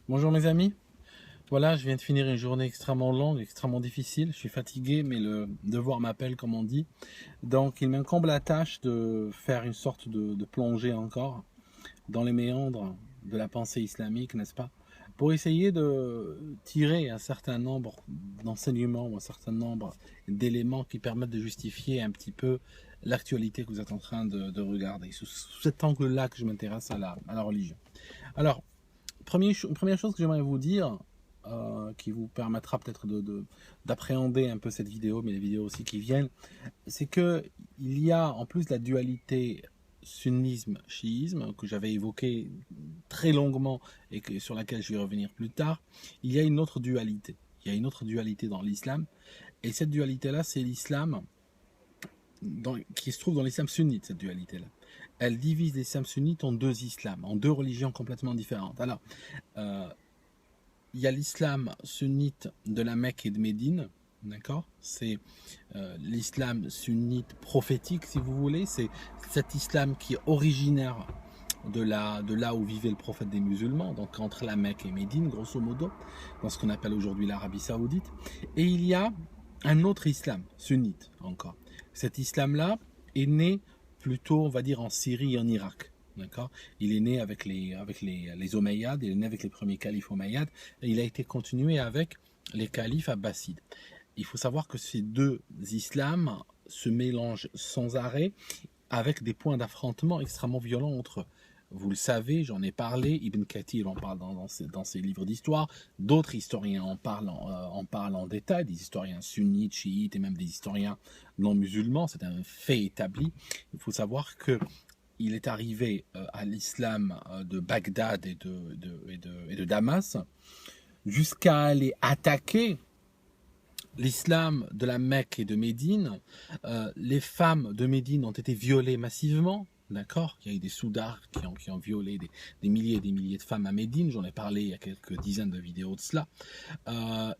Bonjour mes amis, voilà je viens de finir une journée extrêmement longue, extrêmement difficile, je suis fatigué mais le devoir m'appelle comme on dit. Donc il m'incombe la tâche de faire une sorte de plongée encore dans les méandres de la pensée islamique, n'est-ce pas? Pour essayer de tirer un certain nombre d'enseignements ou un certain nombre d'éléments qui permettent de justifier un petit peu l'actualité que vous êtes en train de regarder. Sous cet angle-là que je m'intéresse à la religion. Alors, première chose que j'aimerais vous dire, qui vous permettra peut-être d'appréhender un peu cette vidéo, mais les vidéos aussi qui viennent, c'est que il y a en plus de la dualité sunnisme-chiisme que j'avais évoqué très longuement et sur laquelle je vais revenir plus tard, il y a une autre dualité. Il y a une autre dualité dans l'islam, et cette dualité-là, c'est l'islam qui se trouve dans l'islam sunnite, cette dualité-là. Elle divise l'islam sunnite en deux islams, en deux religions complètement différentes. Alors, euh, il y a l'islam sunnite de la Mecque et de Médine, d'accord? C'est l'islam sunnite prophétique, si vous voulez. C'est cet islam qui est originaire de là où vivait le prophète des musulmans, donc entre la Mecque et Médine, grosso modo, dans ce qu'on appelle aujourd'hui l'Arabie Saoudite. Et il y a un autre islam, sunnite encore. Cet islam-là est né plutôt, on va dire, en Syrie et en Irak. D'accord. Il est né avec les Omeyyades, il est né avec les premiers califes Omeyyades, et il a été continué avec les califes abbassides. Il faut savoir que ces deux islams se mélangent sans arrêt avec des points d'affrontement extrêmement violents entre eux. Vous le savez, j'en ai parlé, Ibn Kathir en parle dans ses livres d'histoire, d'autres historiens en parlent en détail, des historiens sunnites, chiites et même des historiens non musulmans, c'est un fait établi. Il faut savoir que il est arrivé à l'islam de Bagdad et de Damas jusqu'à aller attaquer l'islam de la Mecque et de Médine. Les femmes de Médine ont été violées massivement. D'accord. Il y a eu des soudards qui ont violé des milliers et des milliers de femmes à Médine. J'en ai parlé il y a quelques dizaines de vidéos de cela.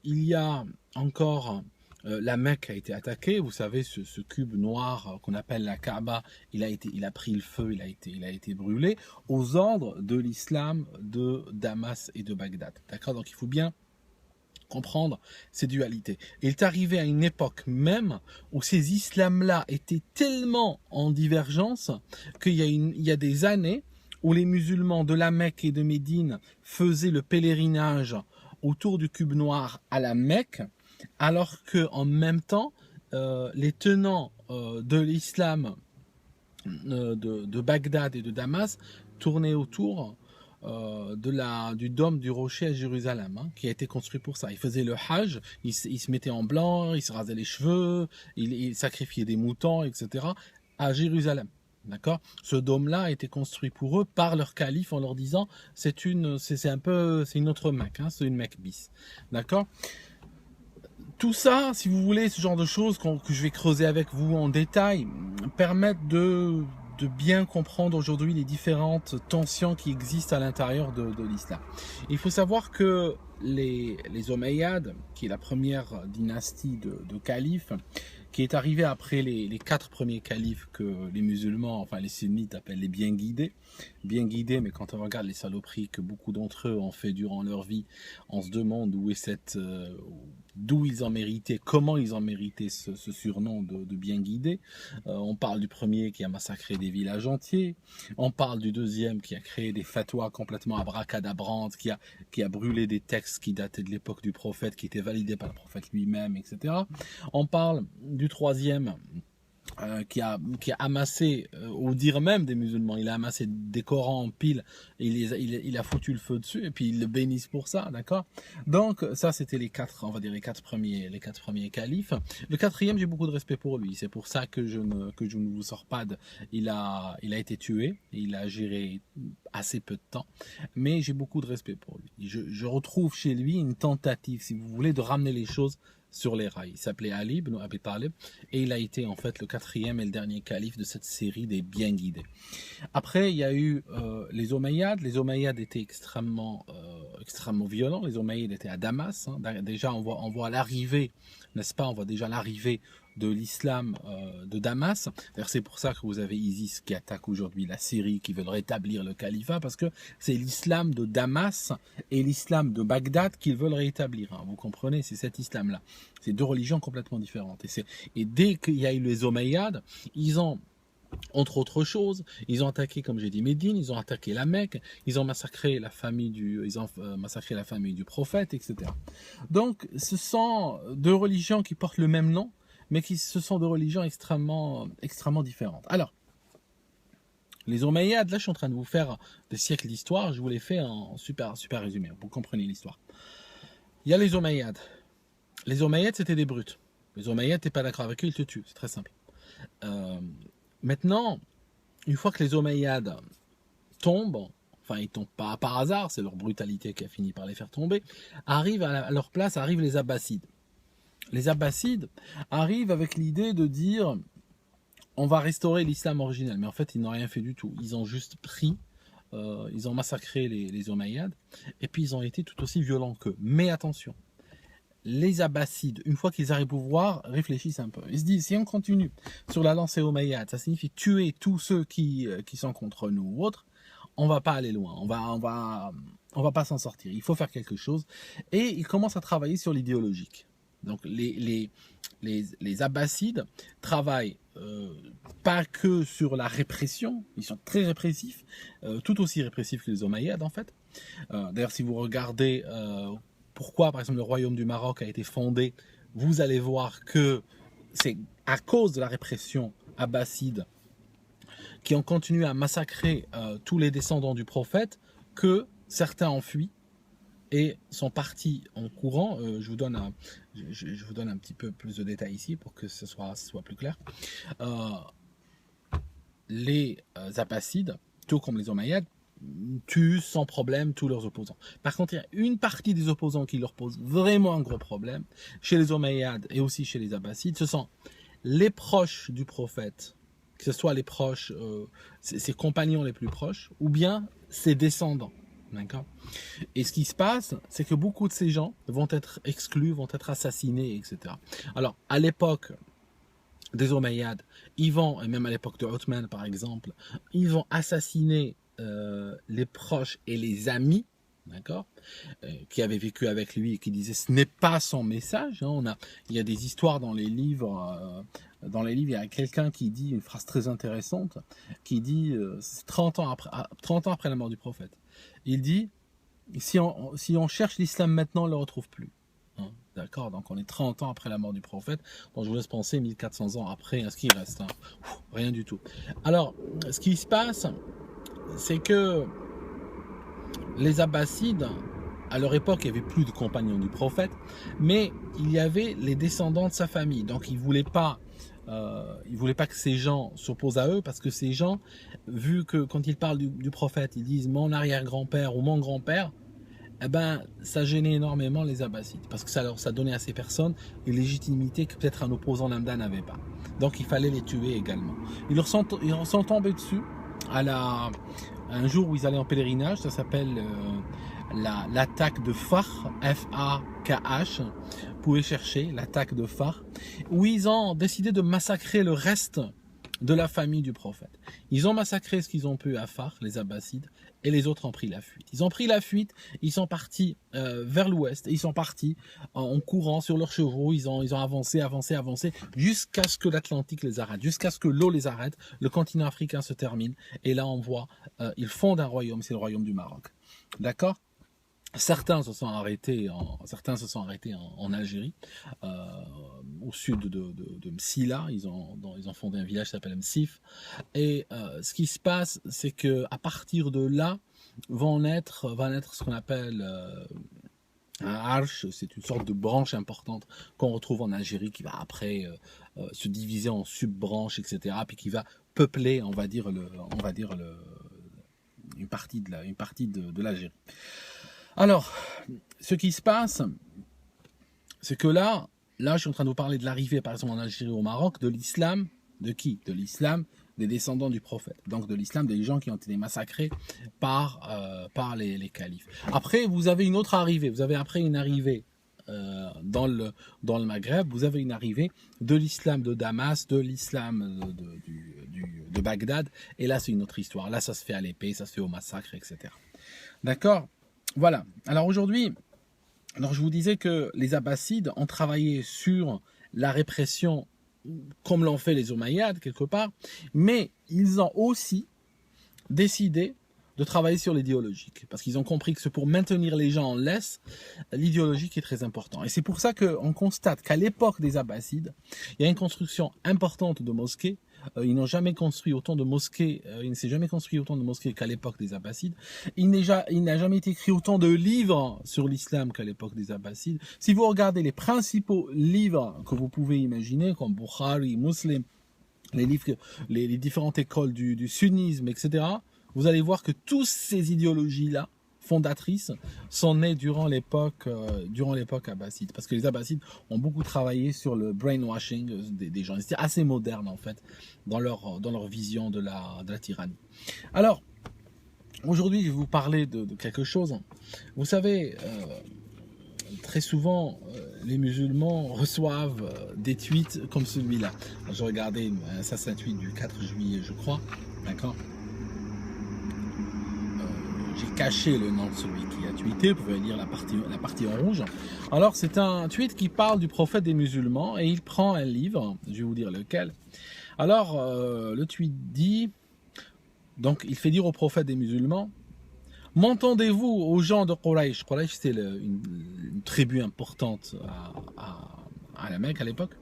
Il y a encore la Mecque a été attaquée. Vous savez, ce cube noir qu'on appelle la Kaaba, il a pris le feu, il a été brûlé aux ordres de l'islam de Damas et de Bagdad. D'accord. Donc il faut bien comprendre ces dualités. Il est arrivé à une époque même où ces islams-là étaient tellement en divergence qu'il y a des années où les musulmans de la Mecque et de Médine faisaient le pèlerinage autour du cube noir à la Mecque, alors que en même temps, les tenants de l'islam de Bagdad et de Damas tournaient autour du dôme du rocher à Jérusalem, hein, qui a été construit pour ça. Ils faisaient le Hajj, ils se mettaient en blanc, ils se rasaient les cheveux, ils sacrifiaient des moutons, etc. à Jérusalem. D'accord. Ce dôme-là a été construit pour eux par leur calife en leur disant c'est une autre Mecque, hein, c'est une Mecque bis. D'accord. Tout ça, si vous voulez, ce genre de choses que je vais creuser avec vous en détail, permettent de bien comprendre aujourd'hui les différentes tensions qui existent à l'intérieur de l'islam. Il faut savoir que les Omeyyades, qui est la première dynastie de califes, qui est arrivée après les quatre premiers califes que les musulmans, enfin les sunnites appellent les bien guidés, mais quand on regarde les saloperies que beaucoup d'entre eux ont fait durant leur vie, on se demande d'où ils ont mérité, comment ils ont mérité ce surnom de bien guidé. On parle du premier qui a massacré des villages entiers, on parle du deuxième qui a créé des fatwas complètement abracadabrantes, qui a brûlé des textes qui dataient de l'époque du prophète, qui étaient validés par le prophète lui-même, etc. On parle du troisième qui a amassé, au dire même des musulmans, il a amassé des Corans en pile, il a foutu le feu dessus, et puis ils le bénissent pour ça, d'accord. Donc ça c'était les quatre, on va dire les quatre premiers califes. Le quatrième, j'ai beaucoup de respect pour lui, c'est pour ça que je ne vous sors pas il a été tué, il a géré assez peu de temps, mais j'ai beaucoup de respect pour lui. Je retrouve chez lui une tentative, si vous voulez, de ramener les choses sur les rails. Il s'appelait Ali ibn Abi Talib et il a été en fait le quatrième et le dernier calife de cette série des bien guidés. Après, il y a eu les Omeyyades. Les Omeyyades étaient extrêmement violents. Les Omeyyades étaient à Damas. Déjà, on voit l'arrivée, n'est-ce pas? On voit déjà l'arrivée de l'islam de Damas. D'ailleurs, c'est pour ça que vous avez ISIS qui attaque aujourd'hui la Syrie, qui veulent rétablir le califat, parce que c'est l'islam de Damas et l'islam de Bagdad qu'ils veulent rétablir. Vous comprenez? C'est cet islam-là. C'est deux religions complètement différentes. Et dès qu'il y a eu les Omeyyades, ils ont, entre autres choses, ils ont attaqué, comme j'ai dit, Médine, ils ont attaqué la Mecque, ils ont massacré la famille du prophète, etc. Donc, ce sont deux religions qui portent le même nom, mais ce sont deux religions extrêmement différentes. Alors, les Omeyyades, là je suis en train de vous faire des siècles d'histoire, je vous les fais en super résumé, pour que vous compreniez l'histoire. Il y a les Omeyyades. Les Omeyyades, c'était des brutes. Les Omeyyades, t'es pas d'accord avec eux, ils te tuent, c'est très simple. Maintenant, une fois que les Omeyyades tombent, enfin ils tombent pas par hasard, c'est leur brutalité qui a fini par les faire tomber, à leur place arrivent les Abbassides. Les Abbassides arrivent avec l'idée de dire on va restaurer l'islam originel, mais en fait ils n'ont rien fait du tout. Ils ont juste pris, ils ont massacré les Omeyyades, et puis ils ont été tout aussi violents qu'eux. Mais attention, les Abbassides, une fois qu'ils arrivent au pouvoir, réfléchissent un peu. Ils se disent si on continue sur la lancée Omeyyade, ça signifie tuer tous ceux qui sont contre nous ou autres, on va pas aller loin, on va pas s'en sortir. Il faut faire quelque chose, et ils commencent à travailler sur l'idéologique. Donc les Abbassides travaillent pas que sur la répression, ils sont très répressifs, tout aussi répressifs que les Omeyyades en fait. D'ailleurs, si vous regardez pourquoi par exemple le royaume du Maroc a été fondé, vous allez voir que c'est à cause de la répression abbasside qui ont continué à massacrer tous les descendants du prophète que certains ont fui et sont partis en courant. Je vous donne un petit peu plus de détails ici pour que ce soit plus clair. Les Abbassides, tout comme les Omeyyades, tuent sans problème tous leurs opposants. Par contre, il y a une partie des opposants qui leur pose vraiment un gros problème, chez les Omeyyades et aussi chez les Abbassides, ce sont les proches du prophète, que ce soit les proches, ses compagnons les plus proches, ou bien ses descendants. D'accord. Et ce qui se passe, c'est que beaucoup de ces gens vont être exclus, vont être assassinés, etc. Alors, à l'époque des Omeyyades, ils vont, et même à l'époque de Othman par exemple, ils vont assassiner les proches et les amis, d'accord, qui avaient vécu avec lui et qui disaient ce n'est pas son message. Il y a des histoires dans les livres. Il y a quelqu'un qui dit une phrase très intéressante, qui dit 30 ans après la mort du prophète. Il dit, si on cherche l'islam maintenant, on ne le retrouve plus. D'accord, donc on est 30 ans après la mort du prophète. Donc je vous laisse penser 1400 ans après, ce qui reste. Rien du tout. Alors, ce qui se passe, c'est que les Abbassides, à leur époque, il n'y avait plus de compagnons du prophète, mais il y avait les descendants de sa famille. Donc ils ne voulaient pas que ces gens s'opposent à eux, parce que ces gens, vu que quand ils parlent du prophète, ils disent mon arrière-grand-père ou mon grand-père, eh ben, ça gênait énormément les Abbassides, parce que ça donnait à ces personnes une légitimité que peut-être un opposant lambda n'avait pas. Donc il fallait les tuer également. Ils leur sont tombés dessus un jour où ils allaient en pèlerinage, ça s'appelle l'attaque de Fakh, F-A-K-H, vous pouvez chercher l'attaque de Fakh, où ils ont décidé de massacrer le reste de la famille du prophète. Ils ont massacré ce qu'ils ont pu à Fakh, les Abbassides, et les autres ont pris la fuite. Ils ont pris la fuite, ils sont partis vers l'ouest, ils sont partis en courant sur leurs chevaux, ils ont avancé, jusqu'à ce que l'Atlantique les arrête, jusqu'à ce que l'eau les arrête, le continent africain se termine, et là on voit, ils fondent un royaume, c'est le royaume du Maroc. D'accord ? Certains se sont arrêtés en Algérie, au sud de Msila. Ils ont fondé un village qui s'appelle Msif. Et ce qui se passe, c'est que à partir de là va naître ce qu'on appelle un arche. C'est une sorte de branche importante qu'on retrouve en Algérie, qui va après se diviser en sub-branches, etc. Puis qui va peupler, on va dire une partie de l'Algérie. Alors, ce qui se passe, c'est que là, je suis en train de vous parler de l'arrivée, par exemple, en Algérie, au Maroc, de l'islam, de qui ? De l'islam des descendants du prophète, donc de l'islam, des gens qui ont été massacrés par les califes. Après, vous avez une autre arrivée, vous avez après une arrivée dans le Maghreb, vous avez une arrivée de l'islam de Damas, de l'islam de Bagdad, et là c'est une autre histoire, là ça se fait à l'épée, ça se fait au massacre, etc. D'accord? Voilà. Alors aujourd'hui, je vous disais que les Abbassides ont travaillé sur la répression comme l'ont fait les Omeyyades quelque part, mais ils ont aussi décidé de travailler sur l'idéologique, parce qu'ils ont compris que c'est pour maintenir les gens en laisse, l'idéologique est très important. Et c'est pour ça qu'on constate qu'à l'époque des Abbassides, il y a une construction importante de mosquées. Ils n'ont jamais construit autant de mosquées, il ne s'est jamais construit autant de mosquées qu'à l'époque des Abbassides. Il n'a jamais été écrit autant de livres sur l'islam qu'à l'époque des Abbassides. Si vous regardez les principaux livres que vous pouvez imaginer, comme Bukhari, Muslim, les livres, les différentes écoles du sunnisme, etc., vous allez voir que toutes ces idéologies-là, fondatrices, sont nées durant l'époque abbasside. Parce que les Abbassides ont beaucoup travaillé sur le brainwashing des gens. Ils étaient assez modernes, en fait, dans leur vision de la tyrannie. Alors, aujourd'hui, je vais vous parler de quelque chose. Vous savez, très souvent, les musulmans reçoivent des tweets comme celui-là. Je regardais ça, c'est un tweet du 4 juillet, je crois. D'accord ? J'ai caché le nom de celui qui a tweeté, vous pouvez lire la partie en rouge. Alors c'est un tweet qui parle du prophète des musulmans et il prend un livre, je vais vous dire lequel. Alors le tweet dit, donc il fait dire au prophète des musulmans, m'entendez-vous aux gens de Quraysh? Quraysh c'était une tribu importante à la Mecque à l'époque.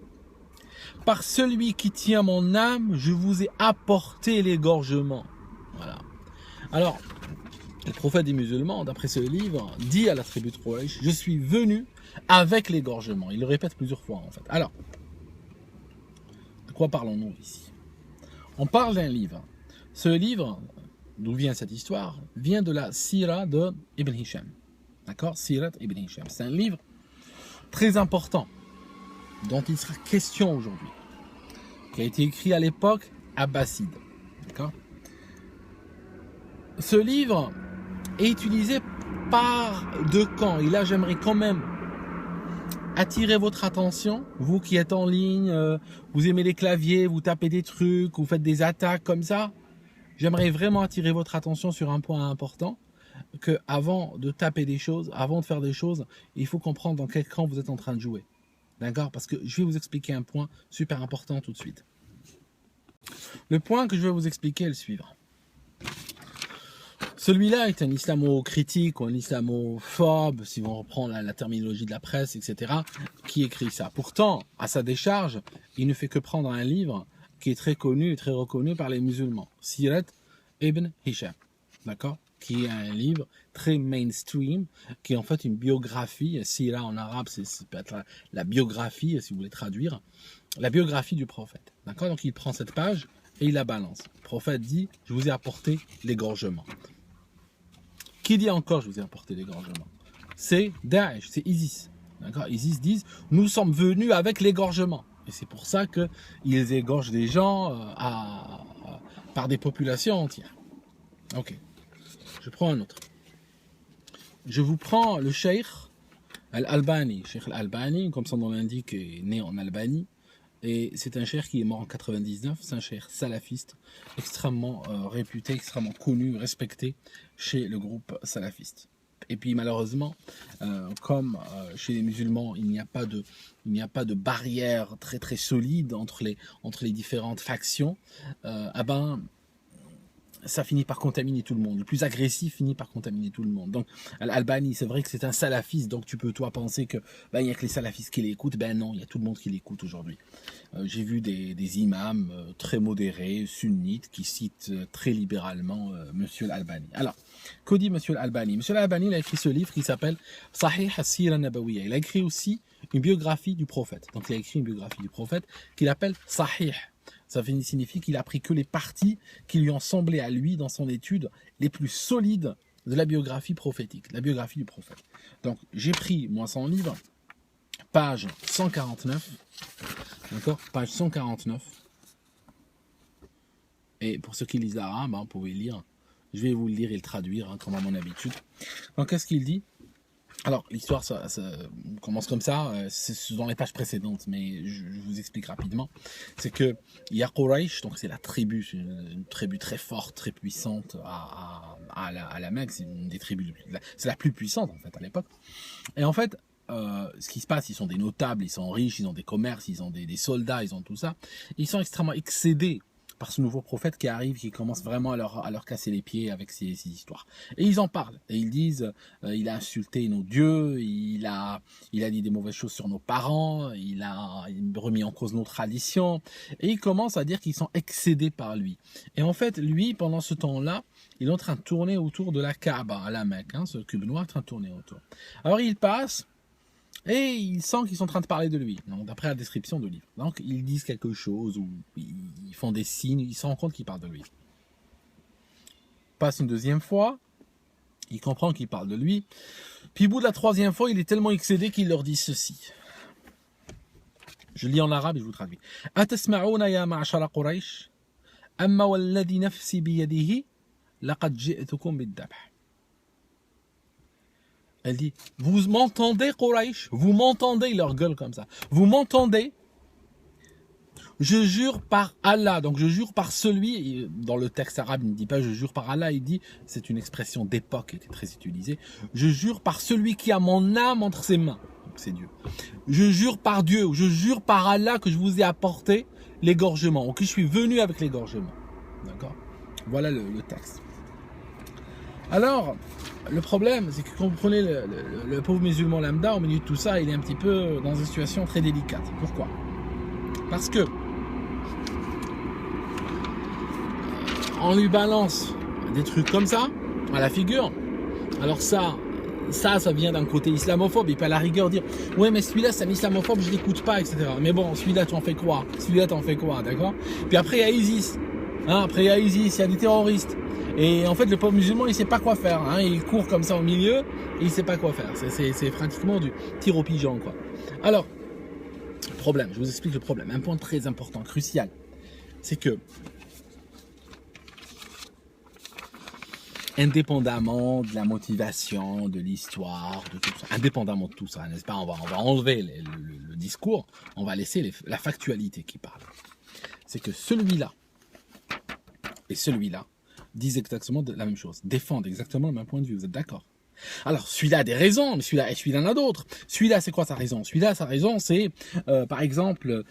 Par celui qui tient mon âme, je vous ai apporté l'égorgement. Voilà. Alors, le prophète des musulmans, d'après ce livre, dit à la tribu de Quraysh, je suis venu avec l'égorgement. Il le répète plusieurs fois en fait. Alors, de quoi parlons-nous ici? On parle d'un livre. Ce livre, d'où vient cette histoire, vient de la Sira de Ibn Hisham. D'accord? Sirat Ibn Hisham. C'est un livre très important dont il sera question aujourd'hui, qui a été écrit à l'époque abbasside. D'accord? Ce livre est utilisé par deux camps. Et là, j'aimerais quand même attirer votre attention, vous qui êtes en ligne, vous aimez les claviers, vous tapez des trucs, vous faites des attaques comme ça. J'aimerais vraiment attirer votre attention sur un point important, que avant de taper des choses, avant de faire des choses, il faut comprendre dans quel camp vous êtes en train de jouer. D'accord? Parce que je vais vous expliquer un point super important tout de suite. Le point que je vais vous expliquer est le suivant. Celui-là est un islamo-critique ou un islamophobe, si on reprend la terminologie de la presse, etc., qui écrit ça. Pourtant, à sa décharge, il ne fait que prendre un livre qui est très connu et très reconnu par les musulmans, Sirat Ibn Hisham, d'accord, qui est un livre très mainstream, qui est en fait une biographie. Sira en arabe, c'est peut être la biographie, si vous voulez traduire, la biographie du prophète, d'accord. Donc il prend cette page et il la balance. Le prophète dit, je vous ai apporté l'égorgement. Qui dit encore, je vous ai apporté l'égorgement? C'est Daesh, c'est ISIS. D'accord? ISIS disent, nous sommes venus avec l'égorgement. Et c'est pour ça qu'ils égorgent des gens par des populations entières. Ok. Je prends un autre. Je vous prends le Cheikh Al-Albani. Cheikh Al-Albani, comme son nom l'indique, est né en Albanie. Et c'est un cheikh qui est mort en 99. C'est un cheikh salafiste, extrêmement réputé, extrêmement connu, respecté chez le groupe salafiste. Et puis malheureusement, comme chez les musulmans, il n'y a pas de barrière très très solide entre les différentes factions, ça finit par contaminer tout le monde. Le plus agressif finit par contaminer tout le monde. Donc, Al-Albani, c'est vrai que c'est un salafiste, donc tu peux, toi, penser que il y a que les salafistes qui l'écoutent. Ben non, il y a tout le monde qui l'écoute aujourd'hui. J'ai vu des imams très modérés, sunnites, qui citent très libéralement Monsieur Al-Albani. Alors, que dit Monsieur Al-Albani? Monsieur Al-Albani, il a écrit ce livre qui s'appelle Sahih as-Sira an-Nabawiyya. Il a écrit aussi une biographie du prophète. Donc, il a écrit une biographie du prophète qu'il appelle Sahih. Ça signifie qu'il a pris que les parties qui lui ont semblé à lui dans son étude les plus solides de la biographie prophétique, la biographie du prophète. Donc j'ai pris, moi, son livre, page 149, d'accord, page 149, Et pour ceux qui lisent l'arabe, vous pouvez lire. Je vais vous le lire et le traduire, comme à mon habitude. Donc, qu'est-ce qu'il dit? Alors, l'histoire, ça commence comme ça, c'est dans les pages précédentes, mais je vous explique rapidement. C'est que il y a Quraysh, donc c'est la tribu, c'est une tribu très forte, très puissante à la Mecque, c'est une des tribus, c'est la plus puissante en fait à l'époque. Et en fait, ce qui se passe, ils sont des notables, ils sont riches, ils ont des commerces, ils ont des soldats, ils ont tout ça. Ils sont extrêmement excédés par ce nouveau prophète qui arrive, qui commence vraiment à leur casser les pieds avec ces histoires. Et ils en parlent, et ils disent, il a insulté nos dieux, il a dit des mauvaises choses sur nos parents, il a remis en cause nos traditions, et ils commencent à dire qu'ils sont excédés par lui. Et en fait, lui, pendant ce temps-là, il est en train de tourner autour de la Kaaba, à la Mecque, ce cube noir est en train de tourner autour. Alors il passe, et il sent qu'ils sont en train de parler de lui, d'après la description du livre. Donc ils disent quelque chose, ou ils font des signes, il se rend compte qu'ils parlent de lui. Passe une deuxième fois, il comprend qu'ils parlent de lui, puis au bout de la troisième fois, il est tellement excédé qu'il leur dit ceci. Je lis en arabe et je vous traduis. Atasma'una ya ma'ashara Quraysh, amma walladhi nafsi biyadihi, laqad ji'tukum bid-dabh. Elle dit, vous m'entendez Quraysh? Vous m'entendez? Il leur gueule comme ça. Vous m'entendez? Je jure par Allah, donc je jure par celui, dans le texte arabe il ne dit pas je jure par Allah, il dit, c'est une expression d'époque qui était très utilisée, je jure par celui qui a mon âme entre ses mains, donc c'est Dieu. Je jure par Dieu, je jure par Allah que je vous ai apporté l'égorgement, ou que je suis venu avec l'égorgement. D'accord? Voilà le texte. Alors, le problème, c'est que quand vous prenez le pauvre musulman lambda, au milieu de tout ça, il est un petit peu dans une situation très délicate. Pourquoi? Parce que on lui balance des trucs comme ça, à la figure. Alors ça vient d'un côté islamophobe. Il peut à la rigueur dire, ouais, mais celui-là, c'est un islamophobe, je l'écoute pas, etc. Mais bon, celui-là, tu en fais quoi? Celui-là, t'en fais quoi, d'accord? Puis après, il y a ISIS. Après, il y a ISIS, il y a des terroristes. Et en fait, le pauvre musulman, il sait pas quoi faire. Il court comme ça au milieu, et il sait pas quoi faire. C'est pratiquement du tir au pigeon, quoi. Alors, problème, je vous explique le problème. Un point très important, crucial, c'est que indépendamment de la motivation, de l'histoire, de tout ça, indépendamment de tout ça, n'est-ce pas, on va enlever le discours, on va laisser la factualité qui parle. C'est que celui-là et celui-là disent exactement la même chose, défendent exactement le même point de vue, vous êtes d'accord? Alors, celui-là a des raisons, mais celui-là en a d'autres. Celui-là, c'est quoi sa raison? Celui-là, sa raison, c'est, par exemple,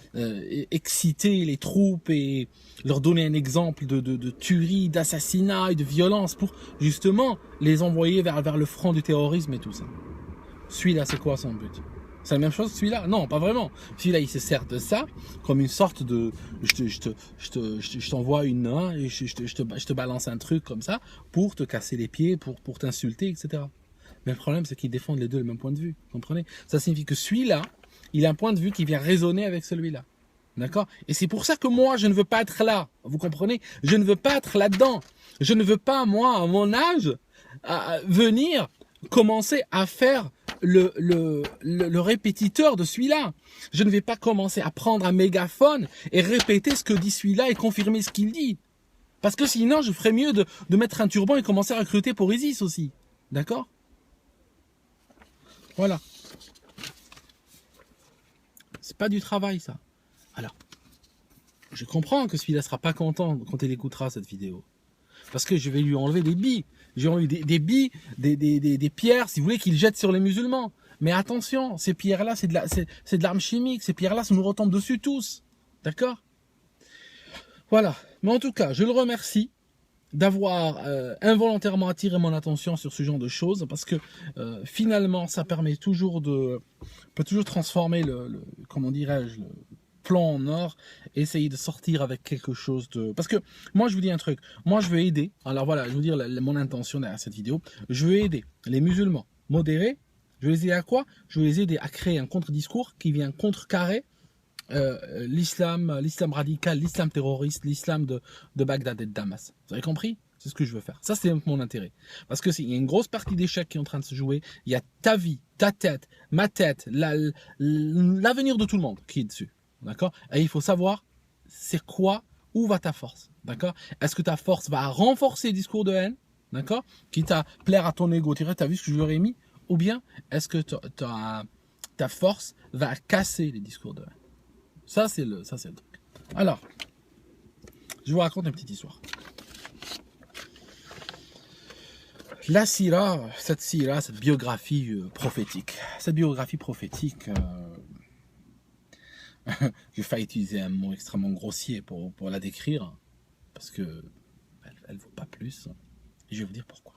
exciter les troupes et leur donner un exemple de tuerie, d'assassinat et de violence pour, justement, les envoyer vers le front du terrorisme et tout ça. Celui-là, c'est quoi son but? C'est la même chose que celui-là? Non, pas vraiment. Celui-là, il se sert de ça comme une sorte de... Je t'envoie une... et je te balance un truc comme ça pour te casser les pieds, pour t'insulter, etc. Mais le problème, c'est qu'ils défendent les deux le même point de vue. Vous comprenez? Ça signifie que celui-là, il a un point de vue qui vient résonner avec celui-là. D'accord? Et c'est pour ça que moi, je ne veux pas être là. Vous comprenez? Je ne veux pas être là-dedans. Je ne veux pas, moi, à mon âge, venir commencer à faire le répétiteur de celui-là. Je ne vais pas commencer à prendre un mégaphone et répéter ce que dit celui-là et confirmer ce qu'il dit. Parce que sinon, je ferais mieux de mettre un turban et commencer à recruter pour ISIS aussi. D'accord? Voilà. C'est pas du travail, ça. Alors, je comprends que celui-là sera pas content quand il écoutera cette vidéo. Parce que je vais lui enlever des billes. J'ai enlevé des billes, des pierres, si vous voulez, qu'il jette sur les musulmans. Mais attention, ces pierres-là, c'est de l'arme chimique. Ces pierres-là, ça nous retombe dessus tous. D'accord? Voilà. Mais en tout cas, je le remercie d'avoir involontairement attiré mon attention sur ce genre de choses, parce que finalement, ça permet toujours peut toujours transformer comment dirais-je, le plan en or, essayer de sortir avec quelque chose de... Parce que moi, je vous dis un truc, moi je veux aider, alors voilà, je veux dire mon intention derrière cette vidéo, je veux aider les musulmans modérés, je veux les aider à quoi? Je veux les aider à créer un contre-discours qui vient contrecarrer l'islam radical, l'islam terroriste, l'islam de Bagdad et de Damas. Vous avez compris? C'est ce que je veux faire. Ça, c'est mon intérêt. Parce que il y a une grosse partie d'échecs qui est en train de se jouer. Il y a ta vie, ta tête, ma tête, l'avenir de tout le monde qui est dessus. D'accord? Et il faut savoir, c'est quoi, où va ta force? D'accord? Est-ce que ta force va renforcer le discours de haine? D'accord? Quitte à plaire à ton ego. Tu as vu ce que je leur ai mis? Ou bien, est-ce que ta force va casser les discours de haine? Ça, c'est le truc. Alors, je vous raconte une petite histoire. La sira, cette biographie prophétique. Cette biographie prophétique, j'ai failli utiliser un mot extrêmement grossier pour la décrire, parce que elle vaut pas plus. Et je vais vous dire pourquoi.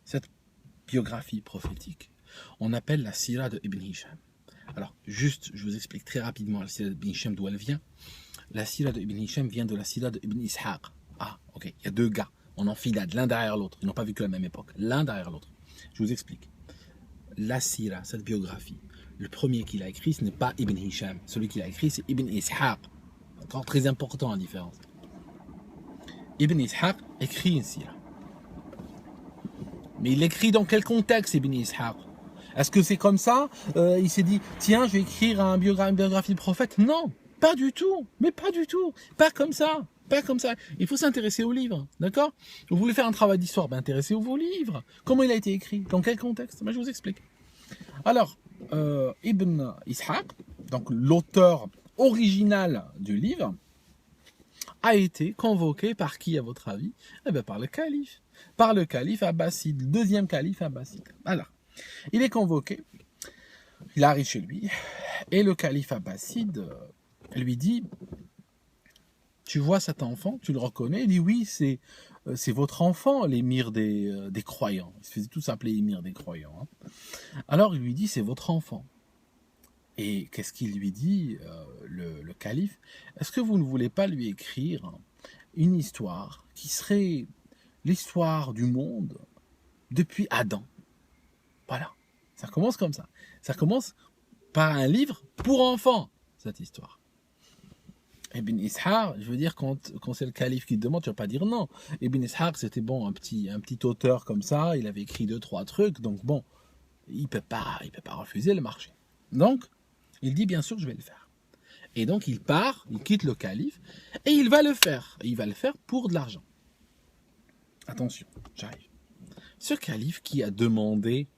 Cette biographie prophétique, on appelle la sira de Ibn Hisham. Alors, juste, je vous explique très rapidement la sira d'Ibn Hisham, d'où elle vient. La sira de Ibn Hisham vient de la sira de Ibn Ishaq. Ah, ok, il y a deux gars en enfilade, l'un derrière l'autre. Ils n'ont pas vécu à la même époque, l'un derrière l'autre. Je vous explique. La sira, cette biographie, le premier qu'il a écrit, ce n'est pas Ibn Hisham. Celui qu'il a écrit, c'est Ibn Ishaq. D'accord? Très important la différence. Ibn Ishaq écrit une sira. Mais il l'écrit dans quel contexte, Ibn Ishaq? Est-ce que c'est comme ça? Il s'est dit, tiens, je vais écrire une biographie du prophète? Non, pas du tout. Mais pas du tout. Pas comme ça. Pas comme ça. Il faut s'intéresser aux livres. D'accord? Vous voulez faire un travail d'histoire? Ben, intéressez-vous aux livres. Comment il a été écrit? Dans quel contexte? Ben, je vous explique. Alors, Ibn Ishaq, donc l'auteur original du livre, a été convoqué par qui, à votre avis? Eh bien, par le calife. Par le calife abbasside, le deuxième calife abbasside. Alors, il est convoqué, il arrive chez lui, et le calife abbasside lui dit, tu vois cet enfant, tu le reconnais? Il dit, oui, c'est votre enfant, l'émir des croyants. Ils se faisaient tous appeler émir des croyants. Hein. Alors, il lui dit, c'est votre enfant. Et qu'est-ce qu'il lui dit, le calife? Est-ce que vous ne voulez pas lui écrire une histoire qui serait l'histoire du monde depuis Adam? Voilà, ça commence comme ça. Ça commence par un livre pour enfants, cette histoire. Ibn Ishaq, je veux dire, quand c'est le calife qui te demande, tu vas pas dire non. Ibn Ishaq, c'était bon, un petit auteur comme ça, il avait écrit 2-3 trucs, donc bon, il peut pas refuser le marché. Donc, il dit bien sûr je vais le faire. Et donc il part, il quitte le calife, et il va le faire. Et il va le faire pour de l'argent. Attention, j'arrive. Ce calife qui a demandé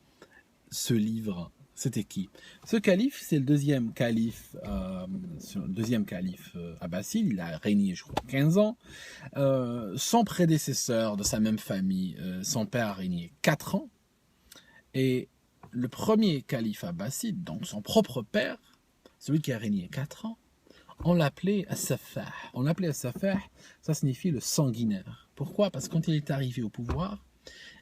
ce livre, c'était qui? Ce calife, c'est le deuxième calife abbasside, il a régné, je crois, 15 ans. Son prédécesseur de sa même famille, son père a régné 4 ans. Et le premier calife abbasside, donc son propre père, celui qui a régné 4 ans, on l'appelait As-Saffah. On l'appelait As-Saffah, ça signifie le sanguinaire. Pourquoi? Parce que quand il est arrivé au pouvoir,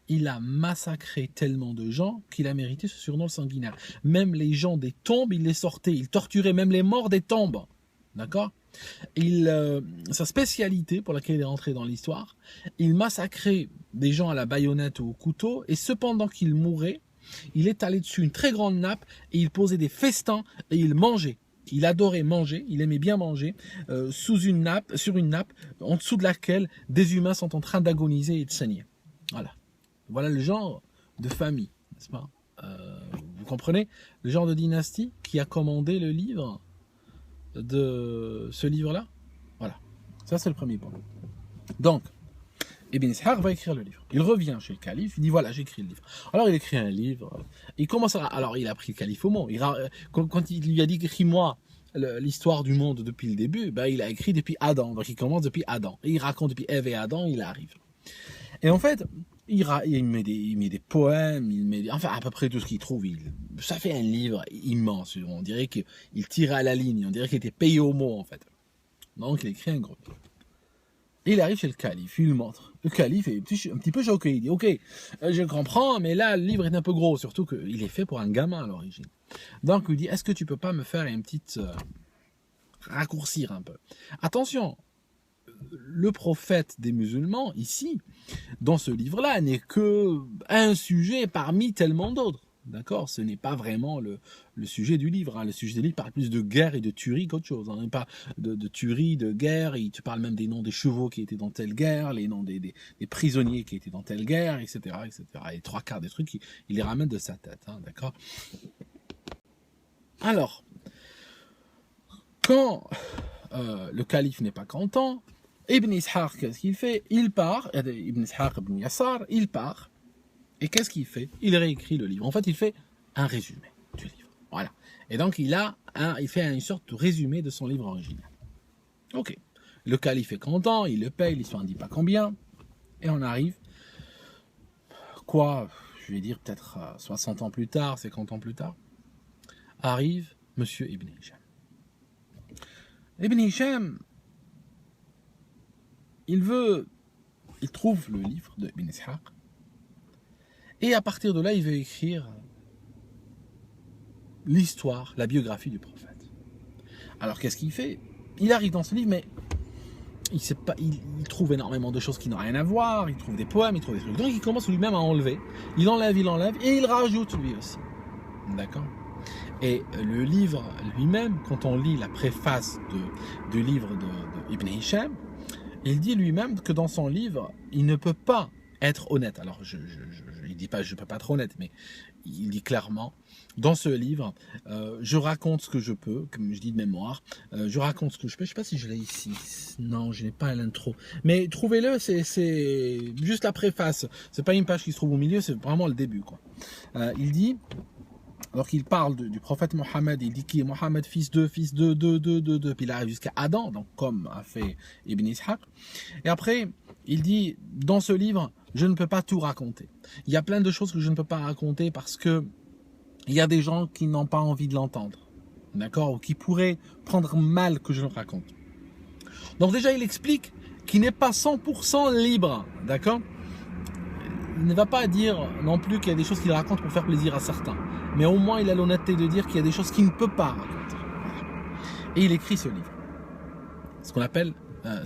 il a massacré tellement de gens qu'il a mérité ce surnom sanguinaire. Même les gens des tombes, il les sortait. Il torturait même les morts des tombes. D'accord? Sa spécialité pour laquelle il est rentré dans l'histoire, il massacrait des gens à la baïonnette ou au couteau, et cependant qu'il mourait, il étalait dessus une très grande nappe et il posait des festins et il mangeait. Il adorait manger, il aimait bien manger, sur une nappe, en dessous de laquelle des humains sont en train d'agoniser et de saigner. Voilà le genre de famille, n'est-ce pas? Vous comprenez? Le genre de dynastie qui a commandé le livre de ce livre-là. Voilà, ça c'est le premier point. Donc, Ibn Ishaq va écrire le livre. Il revient chez le calife, il dit voilà, j'ai écrit le livre. Alors il écrit un livre, il commence à... Alors il a pris le calife au mot. Quand il lui a dit écris-moi l'histoire du monde depuis le début, ben, il a écrit depuis Adam. Donc il commence depuis Adam. Et il raconte depuis Ève et Adam, il arrive. Et en fait, il met des poèmes, enfin à peu près tout ce qu'il trouve. Ça fait un livre immense. On dirait qu'il tirait à la ligne, on dirait qu'il était payé au mot en fait. Donc il écrit un gros livre. Et il arrive chez le calife, il le montre. Le calife est un petit peu choqué. Il dit ok, je comprends, mais là le livre est un peu gros, surtout qu'il est fait pour un gamin à l'origine. Donc il dit est-ce que tu peux pas me faire une petite raccourcir un peu? Attention, le prophète des musulmans ici, dans ce livre-là, n'est que un sujet parmi tellement d'autres. D'accord? Ce n'est pas vraiment le sujet du livre. Hein. Le sujet du livre parle plus de guerre et de tuerie qu'autre chose. Hein. Il parle de tuerie, de guerre, et tu parles même des noms des chevaux qui étaient dans telle guerre, les noms des prisonniers qui étaient dans telle guerre, etc. etc. Et 3/4 des trucs, il les ramène de sa tête. Hein. D'accord? Alors, quand le calife n'est pas content. Ibn Ishaq, qu'est-ce qu'il fait? Il part, Ibn Ishaq ibn Yassar, il part, et qu'est-ce qu'il fait? Il réécrit le livre. En fait, il fait un résumé du livre. Voilà. Et donc, il fait une sorte de résumé de son livre original. Ok. Le calife est content, il le paye, l'histoire ne dit pas combien, et on arrive, je vais dire peut-être 60 ans plus tard, 50 ans plus tard, arrive Monsieur Ibn Hisham. Ibn Hisham, il trouve le livre de Ibn Ishaq, et à partir de là, il veut écrire l'histoire, la biographie du prophète. Alors qu'est-ce qu'il fait? Il arrive dans ce livre, mais il trouve énormément de choses qui n'ont rien à voir, il trouve des poèmes, il trouve des trucs. Donc il commence lui-même à enlever, il enlève, et il rajoute lui aussi. D'accord? Et le livre lui-même, quand on lit la préface du livre de Ibn Hisham, il dit lui-même que dans son livre, il ne peut pas être honnête. Alors, il dit pas je ne peux pas être honnête, mais il dit clairement, dans ce livre, je raconte ce que je peux, comme je dis de mémoire, je raconte ce que je peux. Je ne sais pas si je l'ai ici. Non, je n'ai pas l'intro. Mais trouvez-le, c'est juste la préface. C'est pas une page qui se trouve au milieu, c'est vraiment le début, quoi. Il dit, alors qu'il parle du prophète Mohammed, il dit qu'il est Mohammed, fils de, puis il arrive jusqu'à Adam, donc comme a fait Ibn Ishaq. Et après, il dit, dans ce livre, je ne peux pas tout raconter. Il y a plein de choses que je ne peux pas raconter parce que il y a des gens qui n'ont pas envie de l'entendre, d'accord, ou qui pourraient prendre mal que je le raconte. Donc déjà, il explique qu'il n'est pas 100% libre, d'accord. Il ne va pas dire non plus qu'il y a des choses qu'il raconte pour faire plaisir à certains. Mais au moins, il a l'honnêteté de dire qu'il y a des choses qu'il ne peut pas raconter. Et il écrit ce livre. Ce qu'on appelle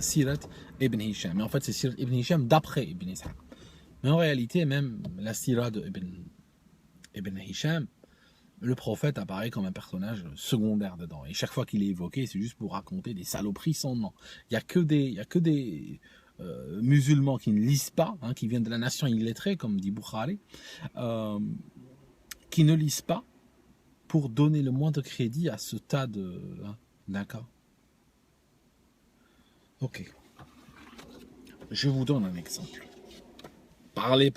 Sirat Ibn Hisham. Mais en fait, c'est Sirat Ibn Hisham d'après Ibn Ishaq. Mais en réalité, même la Sirat de Ibn Hisham, le prophète apparaît comme un personnage secondaire dedans. Et chaque fois qu'il est évoqué, c'est juste pour raconter des saloperies sans nom. Il n'y a que des musulmans qui ne lisent pas, hein, qui viennent de la nation illettrée, comme dit Bukhari, qui ne lisent pas pour donner le moins de crédit à ce tas de... Hein, d'accord? Ok. Je vous donne un exemple. Parler,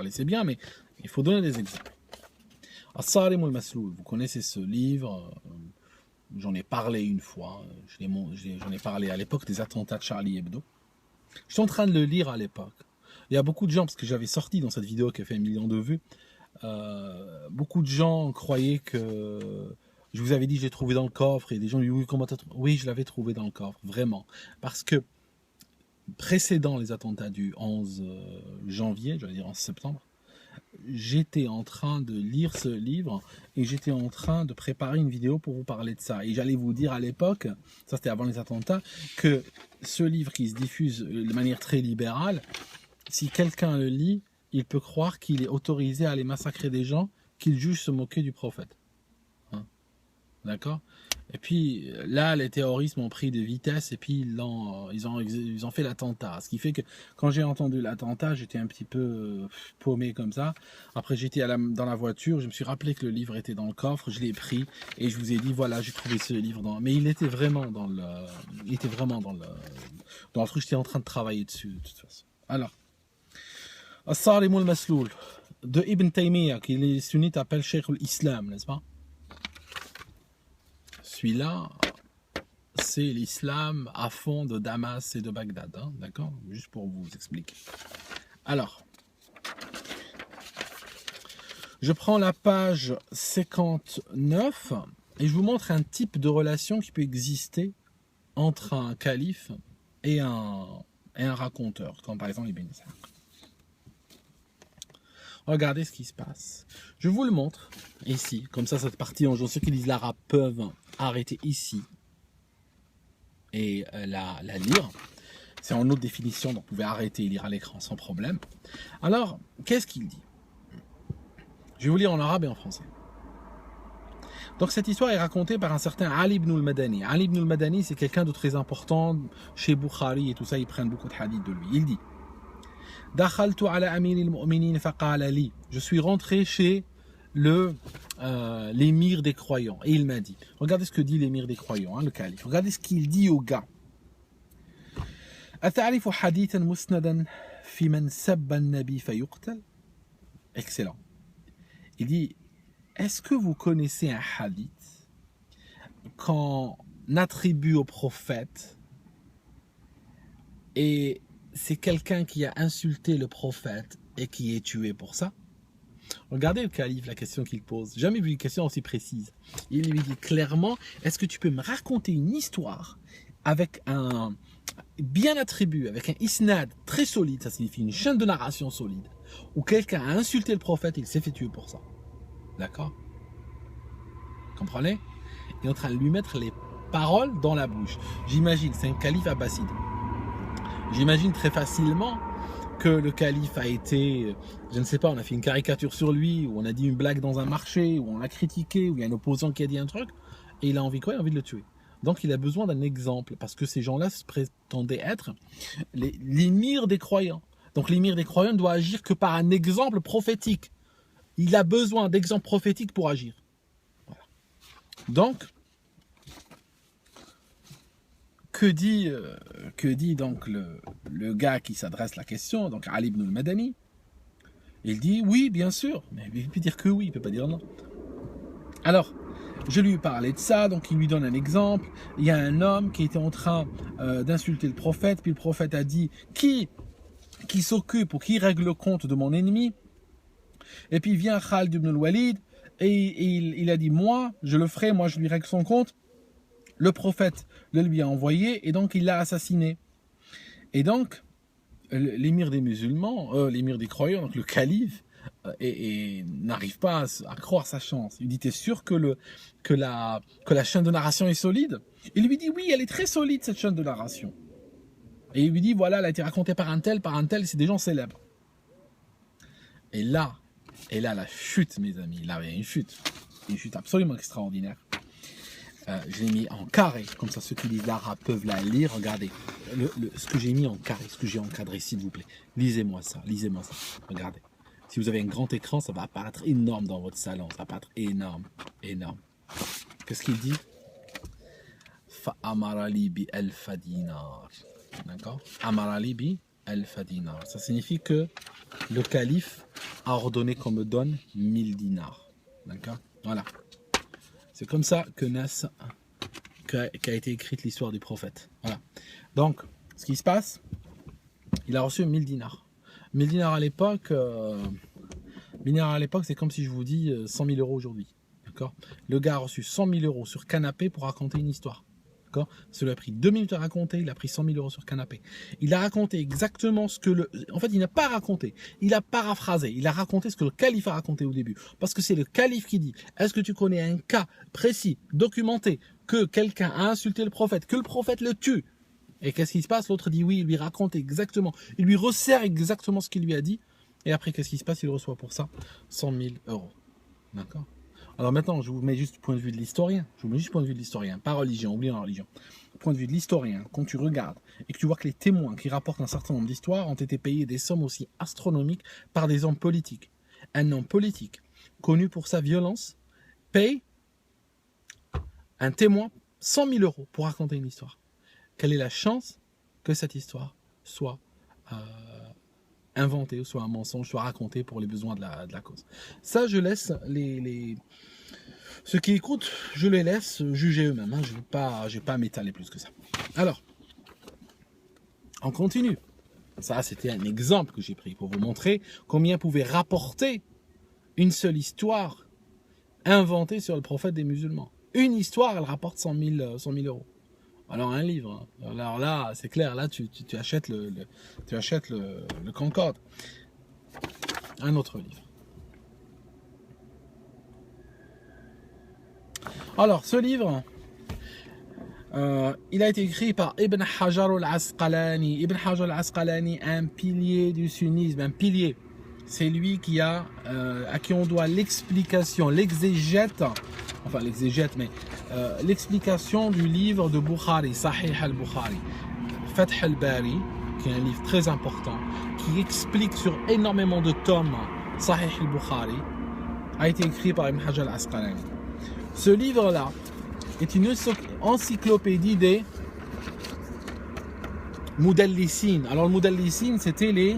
c'est bien, mais il faut donner des exemples. As-Sarim al-Masloul, vous connaissez ce livre, j'en ai parlé une fois, j'en ai parlé à l'époque des attentats de Charlie Hebdo. Je suis en train de le lire à l'époque. Il y a beaucoup de gens, parce que j'avais sorti dans cette vidéo qui a fait 1 million de vues, beaucoup de gens croyaient que je vous avais dit je l'ai trouvé dans le coffre, et des gens lui disent oui, je l'avais trouvé dans le coffre, vraiment, parce que précédant les attentats du 11 janvier, je vais dire 11 septembre, j'étais en train de lire ce livre et j'étais en train de préparer une vidéo pour vous parler de ça. Et j'allais vous dire à l'époque, ça c'était avant les attentats, que ce livre qui se diffuse de manière très libérale, si quelqu'un le lit, il peut croire qu'il est autorisé à aller massacrer des gens, qu'il juge se moquer du prophète. Hein? D'accord? Et puis là, les terroristes ont pris de vitesse et puis ils ont fait l'attentat. Ce qui fait que quand j'ai entendu l'attentat, j'étais un petit peu paumé comme ça. Après, j'étais dans la voiture, je me suis rappelé que le livre était dans le coffre, je l'ai pris et je vous ai dit voilà, j'ai trouvé ce livre mais il était vraiment dans le truc. J'étais en train de travailler dessus de toute façon. Alors, As-Sarim al-Masloul de Ibn Taymiyyah, qui les sunnites appellent Cheikh al-Islam, n'est-ce pas? Celui-là, c'est l'islam à fond de Damas et de Bagdad, hein, d'accord? Juste pour vous expliquer. Alors, je prends la page 59 et je vous montre un type de relation qui peut exister entre un calife et un raconteur, comme par exemple Ibn Ishaq. Regardez ce qui se passe. Je vous le montre ici, comme ça cette partie, j'en suis sûr qui lisent l'arabe peuvent arrêter ici et la lire. C'est en haute définition, donc vous pouvez arrêter et lire à l'écran sans problème. Alors, qu'est-ce qu'il dit? Je vais vous lire en arabe et en français. Donc cette histoire est racontée par un certain Ali ibn al-Madani. Ali ibn al-Madani, c'est quelqu'un de très important chez Bukhari et tout ça, ils prennent beaucoup de hadiths de lui. Il dit: je suis rentré chez le l'émir des croyants. Et il m'a dit, regardez ce que dit l'émir des croyants, le calife. Regardez ce qu'il dit au gars. أتعرف حديثا مسندا في من سب النبي فيقتل. Excellent. Il dit, est-ce que vous connaissez un hadith qu'on attribue au prophète et c'est quelqu'un qui a insulté le prophète et qui est tué pour ça? Regardez le calife, la question qu'il pose. Jamais vu une question aussi précise. Il lui dit clairement, est-ce que tu peux me raconter une histoire avec un bien attribué, avec un isnad très solide, ça signifie une chaîne de narration solide, où quelqu'un a insulté le prophète et il s'est fait tuer pour ça. D'accord? Comprenez? Il est en train de lui mettre les paroles dans la bouche. J'imagine, c'est un calife abbasside. J'imagine très facilement que le calife a été, je ne sais pas, on a fait une caricature sur lui, ou on a dit une blague dans un marché, ou on l'a critiqué, ou il y a un opposant qui a dit un truc, et il a envie quoi? Il a envie de le tuer. Donc il a besoin d'un exemple, parce que ces gens-là se prétendaient être l'émir des croyants. Donc l'émir des croyants ne doit agir que par un exemple prophétique. Il a besoin d'exemples prophétiques pour agir. Voilà. Donc, que dit donc le gars qui s'adresse la question, donc Ali ibn al-Madani? Il dit oui, bien sûr, mais il peut dire que oui, il ne peut pas dire non. Alors, je lui ai parlé de ça, donc il lui donne un exemple. Il y a un homme qui était en train d'insulter le prophète, puis le prophète a dit qui s'occupe ou qui règle le compte de mon ennemi? Et puis vient Khalid ibn al-Walid et il a dit moi, je le ferai, moi je lui règle son compte. Le prophète le lui a envoyé et donc il l'a assassiné. Et donc, l'émir des musulmans, l'émir des croyants, donc le calife, n'arrive pas à croire sa chance. Il dit, t'es sûr que la chaîne de narration est solide? Il lui dit, oui, elle est très solide cette chaîne de narration. Et il lui dit, voilà, elle a été racontée par un tel, c'est des gens célèbres. Et là, la chute, mes amis, là, il y a une chute absolument extraordinaire. Je l'ai mis en carré, comme ça ceux qui lisent l'arabe peuvent la lire. Regardez, ce que j'ai mis en carré, ce que j'ai encadré, s'il vous plaît. Lisez-moi ça. Regardez. Si vous avez un grand écran, ça va apparaître énorme dans votre salon. Ça va apparaître énorme. Qu'est-ce qu'il dit? Fa'amarali bi alfa dinar. D'accord? Amarali bi alfa dinar. Ça signifie que le calife a ordonné qu'on me donne 1000 dinars. D'accord? Voilà. C'est comme ça qu'a été écrite l'histoire du prophète. Voilà. Donc, ce qui se passe, il a reçu 1000 dinars. 1000 dinars à l'époque, c'est comme si je vous dis 100 000 euros aujourd'hui. D'accord? Le gars a reçu 100 000 euros sur canapé pour raconter une histoire. D'accord? Ça lui a pris 2 minutes à raconter, il a pris 100 000 euros sur canapé. Il a raconté exactement ce que En fait, il n'a pas raconté, il a paraphrasé, il a raconté ce que le calife a raconté au début. Parce que c'est le calife qui dit, est-ce que tu connais un cas précis, documenté, que quelqu'un a insulté le prophète, que le prophète le tue? Et qu'est-ce qui se passe? L'autre dit oui, il lui raconte exactement, il lui resserre exactement ce qu'il lui a dit. Et après, qu'est-ce qui se passe? Il reçoit pour ça 100 000 euros. D'accord? Alors maintenant, je vous mets juste du point de vue de l'historien. Pas religion, oubliez la religion. Point de vue de l'historien, quand tu regardes et que tu vois que les témoins qui rapportent un certain nombre d'histoires ont été payés des sommes aussi astronomiques par des hommes politiques. Un homme politique, connu pour sa violence, paye un témoin 100 000 euros pour raconter une histoire. Quelle est la chance que cette histoire soit inventée, ou soit un mensonge, soit racontée pour les besoins de la cause? Ça, je laisse ceux qui écoutent, je les laisse juger eux-mêmes. Je ne vais pas m'étaler plus que ça. Alors, on continue. Ça, c'était un exemple que j'ai pris pour vous montrer combien pouvait rapporter une seule histoire inventée sur le prophète des musulmans. Une histoire, elle rapporte 100 000 euros. Alors un livre, alors là, c'est clair, là tu achètes le Concorde. Un autre livre. Alors, ce livre, il a été écrit par Ibn Hajar al-Asqalani. Ibn Hajar al-Asqalani, un pilier du sunnisme, un pilier. C'est lui à qui on doit l'explication, l'exégète, l'explication du livre de Bukhari, Sahih al-Bukhari, Fath al-Bari, qui est un livre très important, qui explique sur énormément de tomes Sahih al-Bukhari, a été écrit par Ibn Hajar al-Asqalani. Ce livre-là est une encyclopédie des Mudallisin. Alors le Mudallisin, c'était les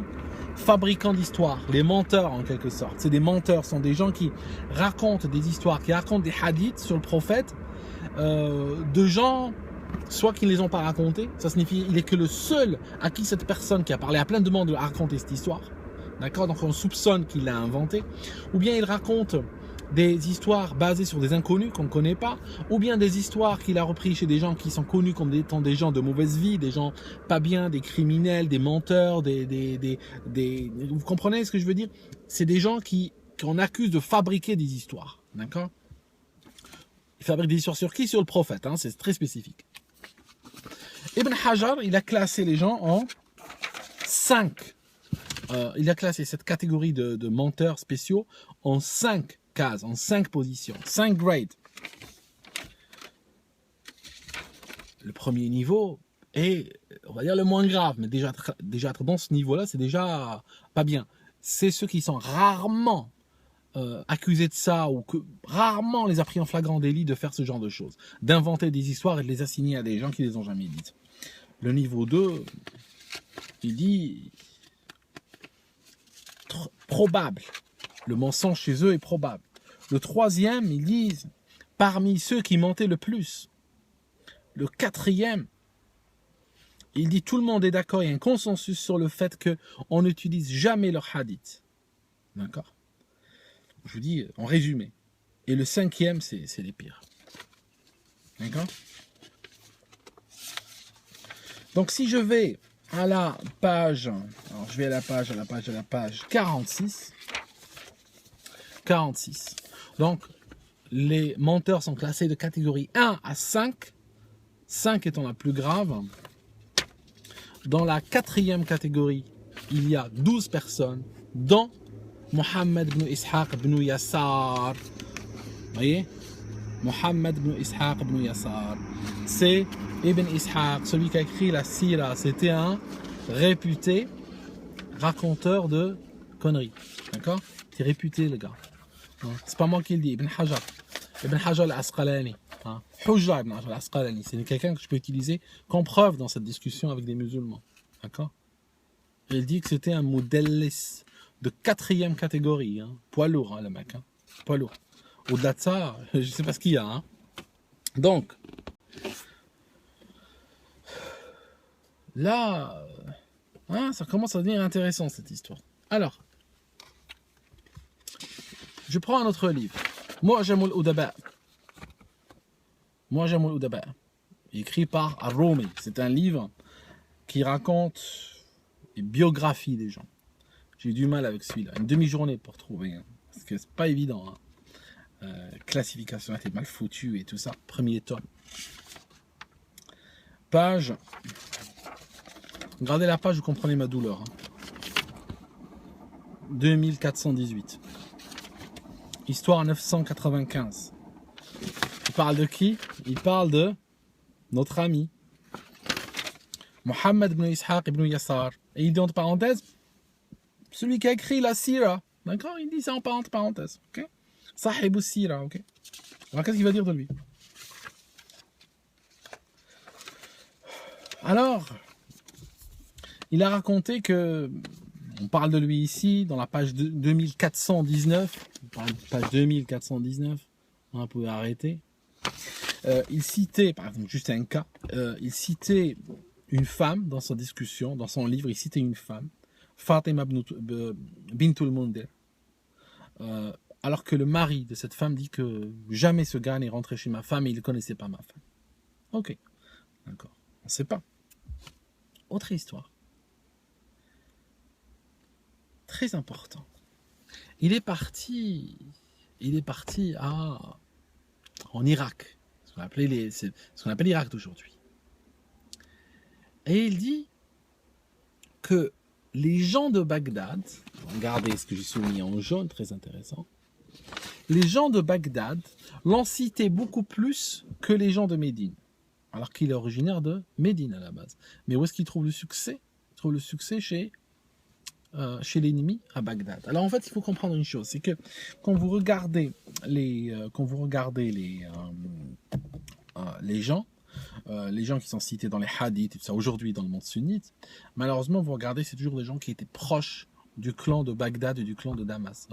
fabricants d'histoires, les menteurs en quelque sorte. C'est des menteurs, ce sont des gens qui racontent des histoires, qui racontent des hadiths sur le prophète, de gens soit qu'ils ne les ont pas racontés, ça signifie qu'il est que le seul à qui cette personne qui a parlé à plein de monde a raconté cette histoire, d'accord, donc on soupçonne qu'il l'a inventé, ou bien il raconte des histoires basées sur des inconnus qu'on ne connaît pas, ou bien des histoires qu'il a repris chez des gens qui sont connus comme étant des gens de mauvaise vie, des gens pas bien, des criminels, des menteurs, vous comprenez ce que je veux dire? C'est des gens qu'on accuse de fabriquer des histoires, d'accord? Ils fabriquent des histoires sur qui? Sur le prophète, hein, c'est très spécifique. Ibn Hajar, il a classé les gens en 5. Il a classé cette catégorie de menteurs spéciaux en 5 cases, en 5 positions, 5 grades. Le premier niveau est, on va dire, le moins grave, mais déjà être dans ce niveau-là, c'est déjà pas bien. C'est ceux qui sont rarement accusés de ça, ou que rarement on les a pris en flagrant délit de faire ce genre de choses, d'inventer des histoires et de les assigner à des gens qui les ont jamais dites. Le niveau 2, il dit probable. Le mensonge chez eux est probable. Le troisième, ils disent parmi ceux qui mentaient le plus. Le quatrième, il dit tout le monde est d'accord, il y a un consensus sur le fait qu'on n'utilise jamais leur hadith. D'accord? Je vous dis en résumé. Et le cinquième, c'est les pires. D'accord? Donc si je vais à la page, alors je vais à la page 46. 46. Donc les menteurs sont classés de catégorie 1 à 5. 5 étant la plus grave. Dans la 4e catégorie, il y a 12 personnes, dont Mohammed ibn Ishaq ibn Yassar. Vous voyez? Mohammed ibn Ishaq ibn Yassar. C'est Ibn Ishaq, celui qui a écrit la Sira. C'était un réputé raconteur de conneries. D'accord? C'est réputé, le gars. C'est pas moi qui le dis, Ibn Hajar. Ibn Hajar al-Asqalani. Hujja Ibn Hajar al-Asqalani. C'est quelqu'un que je peux utiliser comme preuve dans cette discussion avec des musulmans. D'accord? Il dit que c'était un mudallis de 4e catégorie. Hein. Poids lourd, hein, le mec. Hein. Poids lourd. Au-delà de ça, je ne sais pas ce qu'il y a. Hein. Donc, là, ça commence à devenir intéressant cette histoire. Alors, je prends un autre livre. Mu'jam al-Udaba. Mu'jam al-Udaba. Écrit par Ar-Rumi. C'est un livre qui raconte les biographies des gens. J'ai eu du mal avec celui-là. Une demi-journée pour trouver. Hein, parce que c'est pas évident. Hein. Classification était mal foutue et tout ça. Premier tome. Page. Regardez la page, vous comprenez ma douleur. Hein. 2418. Histoire 995. Il parle de qui? Il parle de notre ami Mohammed ibn Ishaq ibn Yassar. Et il dit entre parenthèses celui qui a écrit la Sira. D'accord? Il dit ça en parenthèse. Ok? Sahib Sira. Ok? Alors qu'est-ce qu'il va dire de lui? Alors, il a raconté que, on parle de lui ici, dans la page 2419, on parle de page 2419, on peut arrêter. Il citait, par exemple, juste un cas, il citait une femme dans sa discussion, dans son livre, il citait une femme, Fatima bintul Mundir, alors que le mari de cette femme dit que jamais ce gars n'est rentré chez ma femme et il ne connaissait pas ma femme. Ok, d'accord, on ne sait pas. Autre histoire. Très important. Il est parti en Irak, ce qu'on appelle l'Irak d'aujourd'hui. Et il dit que les gens de Bagdad, regardez ce que j'ai souligné en jaune, très intéressant, les gens de Bagdad l'ont cité beaucoup plus que les gens de Médine, alors qu'il est originaire de Médine à la base. Mais où est-ce qu'il trouve le succès? Il trouve le succès chez chez l'ennemi à Bagdad. Alors en fait, il faut comprendre une chose, c'est que quand vous regardez les gens qui sont cités dans les hadiths, et tout ça, aujourd'hui dans le monde sunnite, malheureusement, vous regardez, c'est toujours des gens qui étaient proches du clan de Bagdad et du clan de Damas.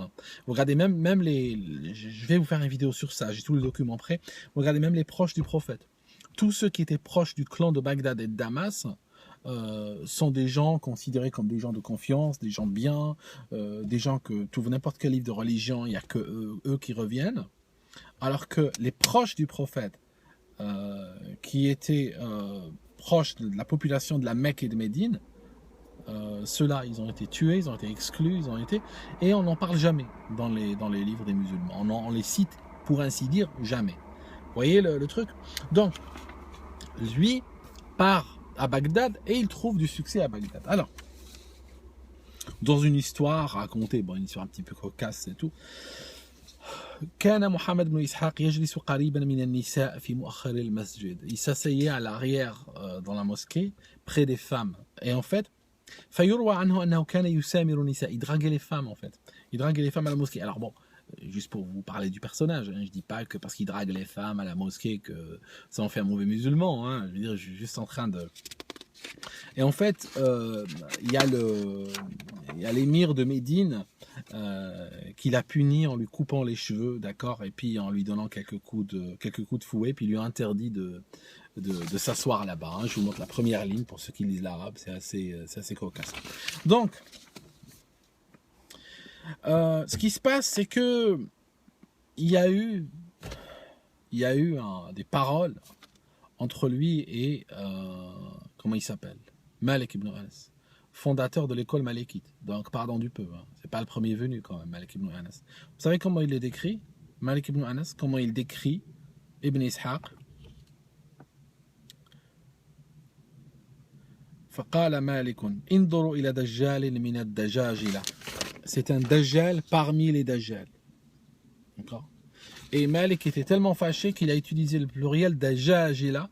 Vous regardez même je vais vous faire une vidéo sur ça, j'ai tous les documents prêts, vous regardez même les proches du prophète. Tous ceux qui étaient proches du clan de Bagdad et de Damas sont des gens considérés comme des gens de confiance, des gens bien, des gens que tu ouvres n'importe quel livre de religion, il n'y a que eux qui reviennent, alors que les proches du prophète, qui étaient proches de la population de la Mecque et de Médine, ceux-là, ils ont été tués, ils ont été exclus, et on n'en parle jamais dans les livres des musulmans. On les cite, pour ainsi dire, jamais. Vous voyez le truc? Donc, lui part à Bagdad et il trouve du succès à Bagdad. Alors, dans une histoire racontée, une histoire un petit peu cocasse et tout, كان محمد بن إسحاق يجلس قريبا من النساء في مؤخر المسجد. Il s'asseyait à l'arrière dans la mosquée près des femmes. Et en fait, فيروى عنه أنه كان يسامر النساء. Il draguait les femmes en fait. Il draguait les femmes à la mosquée. Alors bon, juste pour vous parler du personnage, hein, je dis pas que parce qu'il drague les femmes à la mosquée que ça en fait un mauvais musulman. Hein. Je veux dire, je suis juste en train de... Et en fait, il y a l'émir de Médine qui l'a puni en lui coupant les cheveux, d'accord, et puis en lui donnant quelques coups de fouet, puis il lui a interdit de s'asseoir là-bas. Hein. Je vous montre la première ligne pour ceux qui lisent l'arabe, c'est assez cocasse. Donc, ce qui se passe, c'est que il y a eu des paroles entre lui et comment il s'appelle, Malik ibn Anas, fondateur de l'école malékite. Donc pardon du peu, hein. C'est pas le premier venu quand même, Malik ibn Anas. Vous savez comment il le décrit, Malik ibn Anas, comment il décrit Ibn Ishaq? فقال مالك انظروا إلى دجال من الدجاجلة. C'est un dajjal parmi les dajjal. D'accord? Et Malik était tellement fâché qu'il a utilisé le pluriel dajajila,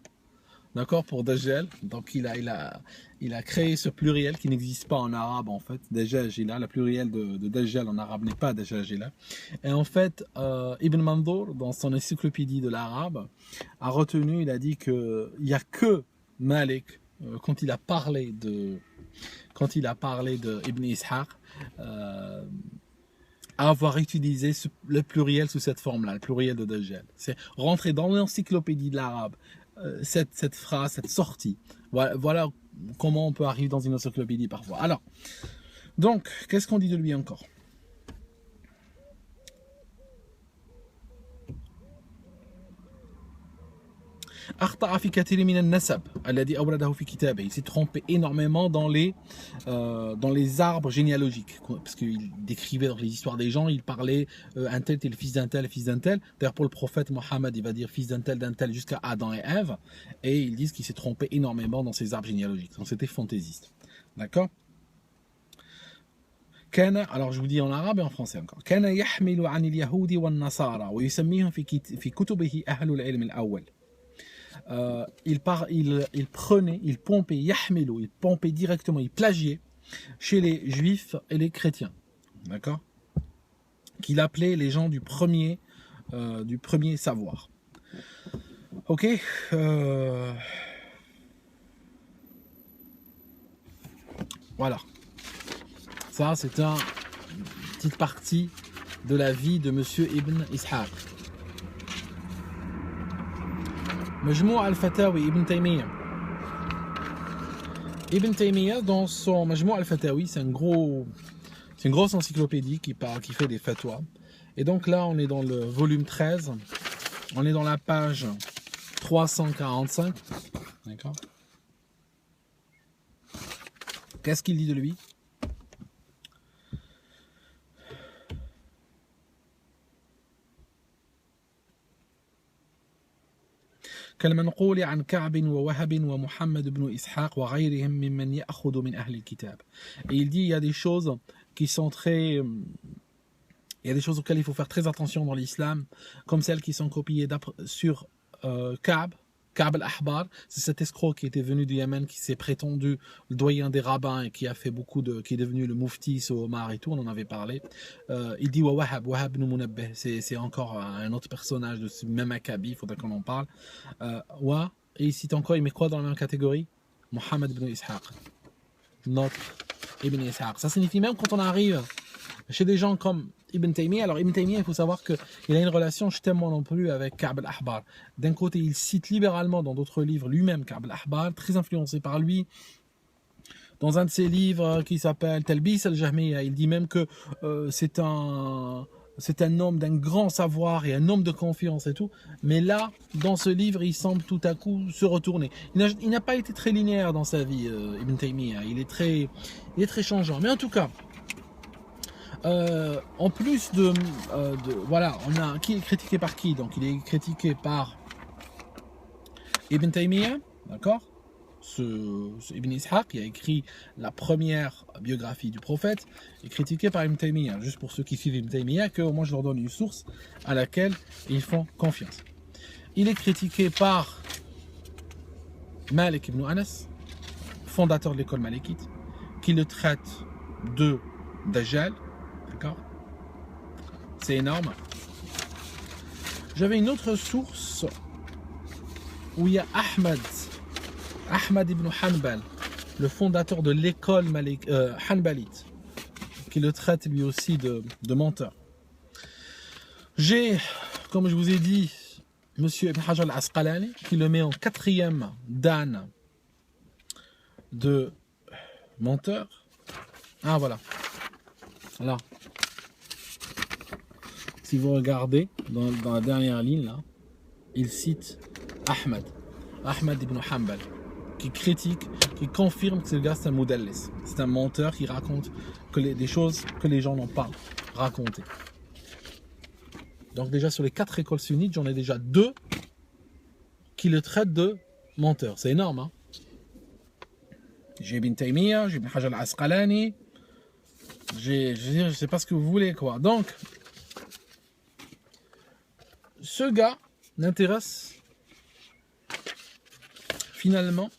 d'accord, pour dajjal. Donc il a créé ce pluriel qui n'existe pas en arabe en fait, dajajila. Le pluriel de dajjal en arabe n'est pas dajajila. Et en fait, Ibn Mandour, dans son encyclopédie de l'arabe, a retenu, il a dit qu'il n'y a que Malik, quand il a parlé de Ibn Ishaq, à avoir utilisé le pluriel sous cette forme-là, le pluriel de Dajjal. C'est rentrer dans l'encyclopédie de l'arabe, cette phrase, cette sortie. Voilà comment on peut arriver dans une encyclopédie parfois. Alors, donc, qu'est-ce qu'on dit de lui encore ? Il s'est trompé énormément dans les arbres généalogiques, parce qu'il décrivait dans les histoires des gens, il parlait un tel est le fils d'un tel, fils d'un tel. D'ailleurs pour le prophète Mohammed, il va dire fils d'un tel jusqu'à Adam et Ève, et ils disent qu'il s'est trompé énormément dans ces arbres généalogiques. Donc c'était fantaisiste. D'accord ? Alors je vous dis en arabe et en français encore. كان يحمل عن اليهود والنصارى ويسميهم في كتبه أهل العلم الأول. Il prenait, il pompait, yahmilou, il pompait directement, il plagiait chez les juifs et les chrétiens, d'accord, qu'il appelait les gens du premier savoir. Ok, voilà, ça c'est une petite partie de la vie de Monsieur Ibn Ishaq. Majmou' al-Fatawi, Ibn Taymiyyah. Ibn Taymiyyah, dans son Majmou' al-Fatawi, c'est une grosse encyclopédie qui fait des fatwas. Et donc là, on est dans le volume 13, on est dans la page 345. D'accord ? Qu'est-ce qu'il dit de lui ? كالمنقول عن كعب ووهب ومحمد بن إسحاق وغيرهم ممن يأخذ من أهل الكتاب. Et il dit il y a des choses qui sont il y a des choses auxquelles il faut faire très attention dans l'islam, comme celles qui sont copiées sur Ka'b Ka'b al-Ahbar, c'est cet escroc qui était venu du Yémen, qui s'est prétendu le doyen des rabbins et qui a fait qui est devenu le mufti, c'est Omar et tout, on en avait parlé. Il dit Wahab ibn Munabbih, c'est encore un autre personnage de ce même Akabi, il faudrait qu'on en parle. Et il cite encore, il met quoi dans la même catégorie? Mohammed ibn Ishaq. Notre Ibn Ishaq. Ça signifie même quand on arrive chez des gens comme Ibn Taymiyyah. Alors Ibn Taymiyyah, il faut savoir qu'il a une relation, je t'aime moi non plus, avec Ka'b al-Ahbar. D'un côté, il cite libéralement dans d'autres livres lui-même Ka'b al-Ahbar, très influencé par lui. Dans un de ses livres qui s'appelle Talbis al-Jahmiyya, il dit même que c'est un homme d'un grand savoir et un homme de confiance et tout. Mais là, dans ce livre, il semble tout à coup se retourner. Il n'a pas été très linéaire dans sa vie, Ibn Taymiyyah. Il est très changeant. Mais en tout cas, en plus voilà, qui est critiqué par qui? Donc il est critiqué par Ibn Taymiyyah, d'accord, ce Ibn Ishaq qui a écrit la première biographie du prophète, est critiqué par Ibn Taymiyyah. Juste pour ceux qui suivent Ibn Taymiyyah, que moi je leur donne une source à laquelle ils font confiance. Il est critiqué par Malik ibn Anas, fondateur de l'école malikite, qui le traite de Dajjal. D'accord? C'est énorme. J'avais une autre source où il y a Ahmad ibn Hanbal, le fondateur de l'école Hanbalite, qui le traite lui aussi de menteur. J'ai, comme je vous ai dit, Monsieur Ibn Hajar al-Asqalani, qui le met en 4e dan de menteur. Ah voilà. Là. Si vous regardez dans la dernière ligne là, il cite Ahmad ibn Hanbal, qui critique, qui confirme que ce gars c'est un modèle. C'est un menteur qui raconte des choses que les gens n'ont pas racontées. Donc déjà sur les 4 écoles sunnites, j'en ai déjà 2 qui le traitent de menteur. C'est énorme, hein? J'ai Ibn Taymiyyah, j'ai Ibn Hajar al-Asqalani, je sais pas ce que vous voulez quoi. Donc ce gars n'intéresse finalement,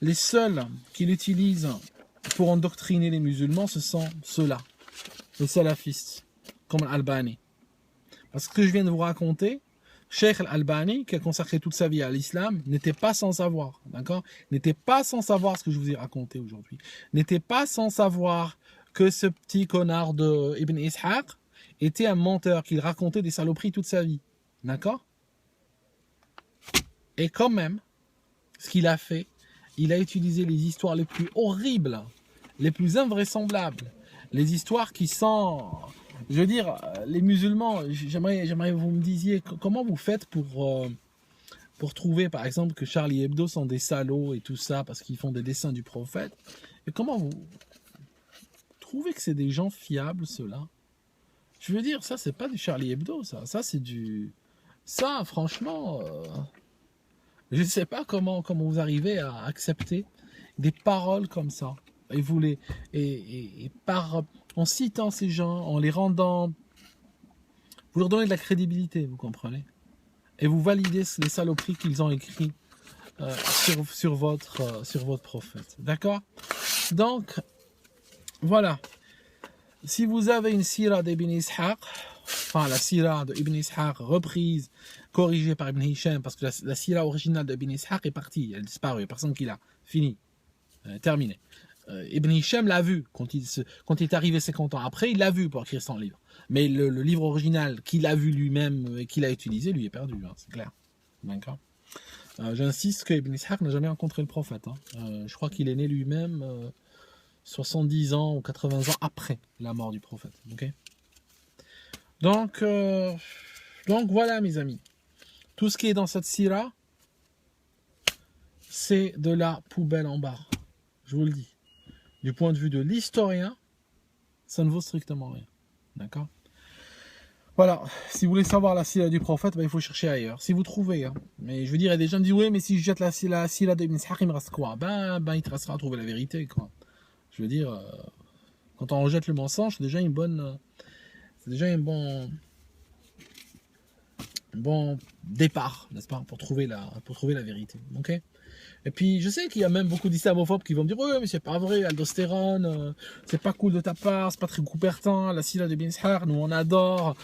les seuls qu'il utilise pour endoctriner les musulmans, ce sont ceux-là, les salafistes, comme Al-Albani. Parce que ce que je viens de vous raconter, Cheikh Al-Albani, qui a consacré toute sa vie à l'islam, n'était pas sans savoir, d'accord? N'était pas sans savoir ce que je vous ai raconté aujourd'hui. N'était pas sans savoir que ce petit connard de Ibn Ishaq était un menteur, qu'il racontait des saloperies toute sa vie, d'accord? Et quand même, ce qu'il a fait, il a utilisé les histoires les plus horribles, les plus invraisemblables, les histoires qui sont, je veux dire, les musulmans, j'aimerais que vous me disiez comment vous faites pour trouver par exemple que Charlie Hebdo sont des salauds et tout ça parce qu'ils font des dessins du prophète. Et comment vous trouvez que c'est des gens fiables ceux-là? Je veux dire, ça c'est pas du Charlie Hebdo, ça c'est du... Ça franchement... Je ne sais pas comment vous arrivez à accepter des paroles comme ça. Et vous en citant ces gens, en les rendant, vous leur donnez de la crédibilité, vous comprenez? Et vous validez les saloperies qu'ils ont écrites sur votre prophète. D'accord? Donc, voilà. Si vous avez une sira d'Ibn Ishaq, enfin la sira d'Ibn Ishaq reprise, corrigée par Ibn Hisham, parce que la sira originale d'Ibn Ishaq est partie, elle a disparu, il n'y a personne qui l'a, fini, terminé. Ibn Hisham l'a vu, quand il est arrivé 50 ans après, il l'a vu pour écrire son livre. Mais le livre original qu'il a vu lui-même et qu'il a utilisé, lui est perdu, hein, c'est clair. D'accord. J'insiste que Ibn Ishaq n'a jamais rencontré le prophète. Hein. Je crois qu'il est né lui-même 70 ans ou 80 ans après la mort du prophète. Okay, donc voilà mes amis. Tout ce qui est dans cette sira, c'est de la poubelle en barre. Je vous le dis. Du point de vue de l'historien, ça ne vaut strictement rien. D'accord? Voilà. Si vous voulez savoir la sira du prophète, il faut chercher ailleurs. Si vous trouvez. Hein. Mais je veux dire, il y a des gens qui disent, oui, mais si je jette la sira d'Ibn Ishaq, il me reste quoi? Il te restera à trouver la vérité. Quoi. Je veux dire, quand on rejette le mensonge, c'est déjà un bon départ, n'est-ce pas, pour trouver la vérité. Ok. Et puis je sais qu'il y a même beaucoup d'islamophobes qui vont me dire ouais mais c'est pas vrai, aldostérone, c'est pas cool de ta part, c'est pas très Coubertin, la Silla de Ben Ishaq, nous on adore,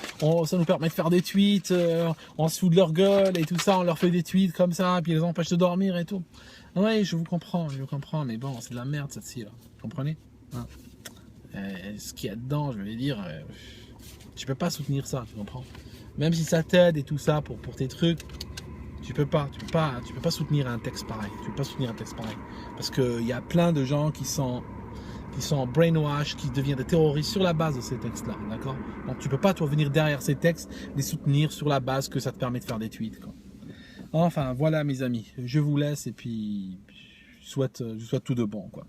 ça nous permet de faire des tweets, on se fout de leur gueule et tout ça, on leur fait des tweets comme ça, puis ils les empêchent de dormir et tout. Ouais, je vous comprends, mais bon, c'est de la merde cette Silla, vous comprenez, hein. Ce qu'il y a dedans, je vais dire, je peux pas soutenir ça, tu comprends. Même si ça t'aide et tout ça pour tes trucs, tu peux pas soutenir un texte pareil. Tu peux pas soutenir un texte pareil. Parce qu'il y a plein de gens qui sont brainwash, qui deviennent des terroristes sur la base de ces textes-là, d'accord. Donc tu peux pas, toi, venir derrière ces textes, les soutenir sur la base que ça te permet de faire des tweets, quoi. Enfin, voilà, mes amis. Je vous laisse et puis je souhaite tout de bon, quoi.